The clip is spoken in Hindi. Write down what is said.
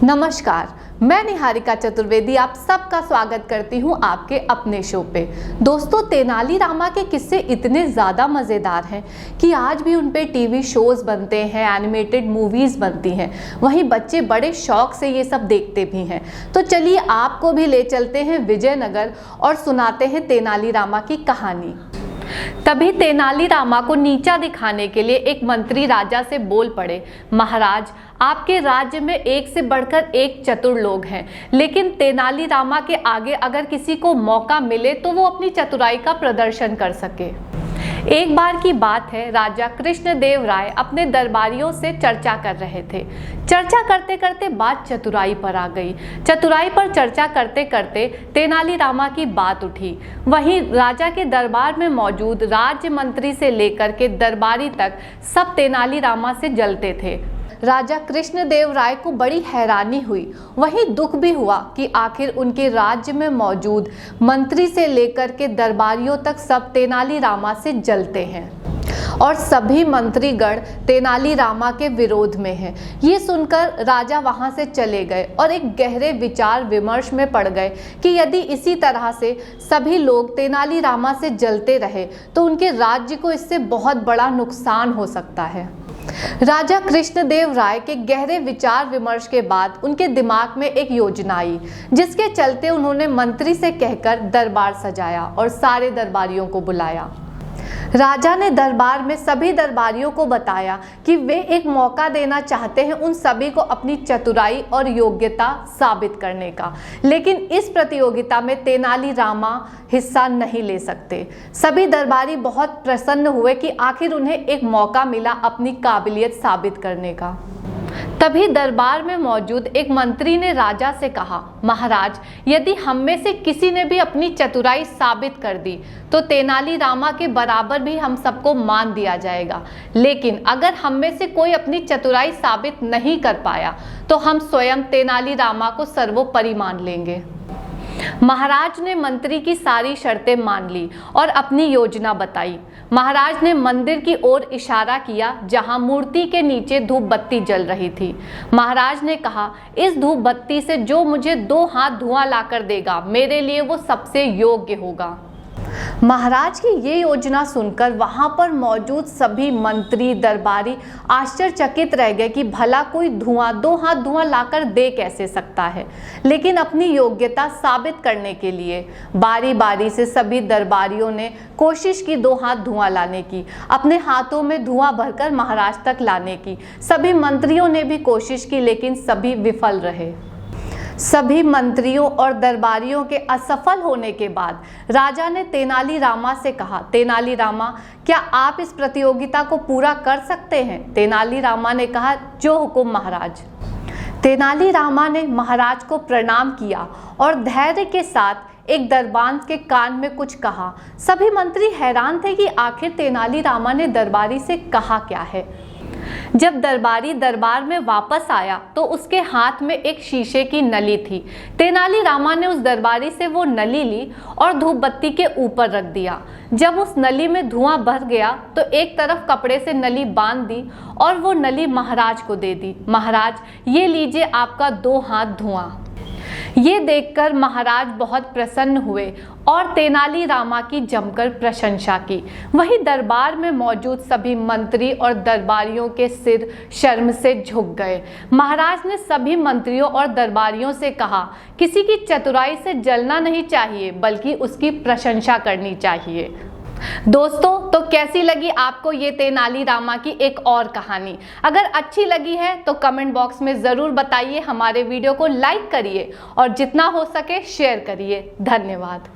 नमस्कार, मैं निहारिका चतुर्वेदी आप सबका स्वागत करती हूं आपके अपने शो पे। दोस्तों, तेनाली रामा के किस्से इतने ज़्यादा मज़ेदार हैं कि आज भी उन पे टीवी शोज़ बनते हैं, एनिमेटेड मूवीज़ बनती हैं। वहीं बच्चे बड़े शौक से ये सब देखते भी हैं। तो चलिए आपको भी ले चलते हैं विजयनगर और सुनाते हैं तेनाली रामा की कहानी। तभी तेनाली रामा को नीचा दिखाने के लिए एक मंत्री राजा से बोल पड़े, महाराज, आपके राज्य में एक से बढ़कर एक चतुर लोग हैं, लेकिन तेनाली रामा के आगे अगर किसी को मौका मिले तो वो अपनी चतुराई का प्रदर्शन कर सके। एक बार की बात है, राजा कृष्णदेव राय अपने दरबारियों से चर्चा कर रहे थे। चर्चा करते करते बात चतुराई पर आ गई। चतुराई पर चर्चा करते करते तेनाली रामा की बात उठी। वहीं राजा के दरबार में मौजूद राज्य मंत्री से लेकर के दरबारी तक सब तेनाली रामा से जलते थे। राजा कृष्णदेव राय को बड़ी हैरानी हुई, वहीं दुख भी हुआ कि आखिर उनके राज्य में मौजूद मंत्री से लेकर के दरबारियों तक सब तेनाली रामा से जलते हैं और सभी मंत्रीगण तेनाली रामा के विरोध में हैं। ये सुनकर राजा वहां से चले गए और एक गहरे विचार विमर्श में पड़ गए कि यदि इसी तरह से सभी लोग तेनाली रामा से जलते रहे तो उनके राज्य को इससे बहुत बड़ा नुकसान हो सकता है। राजा कृष्णदेव राय के गहरे विचार विमर्श के बाद उनके दिमाग में एक योजना आई, जिसके चलते उन्होंने मंत्री से कहकर दरबार सजाया और सारे दरबारियों को बुलाया। राजा ने दरबार में सभी दरबारियों को बताया कि वे एक मौका देना चाहते हैं उन सभी को अपनी चतुराई और योग्यता साबित करने का, लेकिन इस प्रतियोगिता में तेनाली रामा हिस्सा नहीं ले सकते। सभी दरबारी बहुत प्रसन्न हुए कि आखिर उन्हें एक मौका मिला अपनी काबिलियत साबित करने का। तभी दरबार में मौजूद एक मंत्री ने राजा से कहा, महाराज, यदि हम में से किसी ने भी अपनी चतुराई साबित कर दी तो तेनाली रामा के बराबर भी हम सबको मान दिया जाएगा, लेकिन अगर हम में से कोई अपनी चतुराई साबित नहीं कर पाया तो हम स्वयं तेनाली रामा को सर्वोपरि मान लेंगे। महाराज ने मंत्री की सारी शर्तें मान ली और अपनी योजना बताई। महाराज ने मंदिर की ओर इशारा किया जहां मूर्ति के नीचे धूप बत्ती जल रही थी। महाराज ने कहा, इस धूप बत्ती से जो मुझे 2 हाथ धुआं लाकर देगा, मेरे लिए वो सबसे योग्य होगा। महाराज की ये योजना सुनकर वहां पर मौजूद सभी मंत्री दरबारी आश्चर्यचकित रह गए कि भला कोई 2 हाथ धुआं लाकर दे कैसे सकता है। लेकिन अपनी योग्यता साबित करने के लिए बारी बारी से सभी दरबारियों ने कोशिश की 2 हाथ धुआं लाने की, अपने हाथों में धुआं भरकर महाराज तक लाने की। सभी मंत्रियों ने भी कोशिश की, लेकिन सभी विफल रहे। सभी मंत्रियों और दरबारियों के असफल होने के बाद राजा ने तेनाली रामा से कहा, तेनाली रामा, क्या आप इस प्रतियोगिता को पूरा कर सकते हैं? तेनाली रामा ने कहा, जो हुकुम महाराज। तेनाली रामा ने महाराज को प्रणाम किया और धैर्य के साथ एक दरबान के कान में कुछ कहा। सभी मंत्री हैरान थे कि आखिर तेनाली रामा ने दरबारी से कहा क्या है। जब दरबारी दरबार में वापस आया तो उसके हाथ में एक शीशे की नली थी। तेनाली रामा ने उस दरबारी से वो नली ली और धूप बत्ती के ऊपर रख दिया। जब उस नली में धुआं भर गया तो एक तरफ कपड़े से नली बांध दी और वो नली महाराज को दे दी। महाराज, ये लीजिए आपका 2 हाथ धुआं। ये देखकर महाराज बहुत प्रसन्न हुए और तेनाली रामा की जमकर प्रशंसा की। वहीं दरबार में मौजूद सभी मंत्री और दरबारियों के सिर शर्म से झुक गए। महाराज ने सभी मंत्रियों और दरबारियों से कहा, किसी की चतुराई से जलना नहीं चाहिए, बल्कि उसकी प्रशंसा करनी चाहिए। दोस्तों, तो कैसी लगी आपको ये तेनाली रामा की एक और कहानी? अगर अच्छी लगी है तो कमेंट बॉक्स में ज़रूर बताइए। हमारे वीडियो को लाइक करिए और जितना हो सके शेयर करिए। धन्यवाद।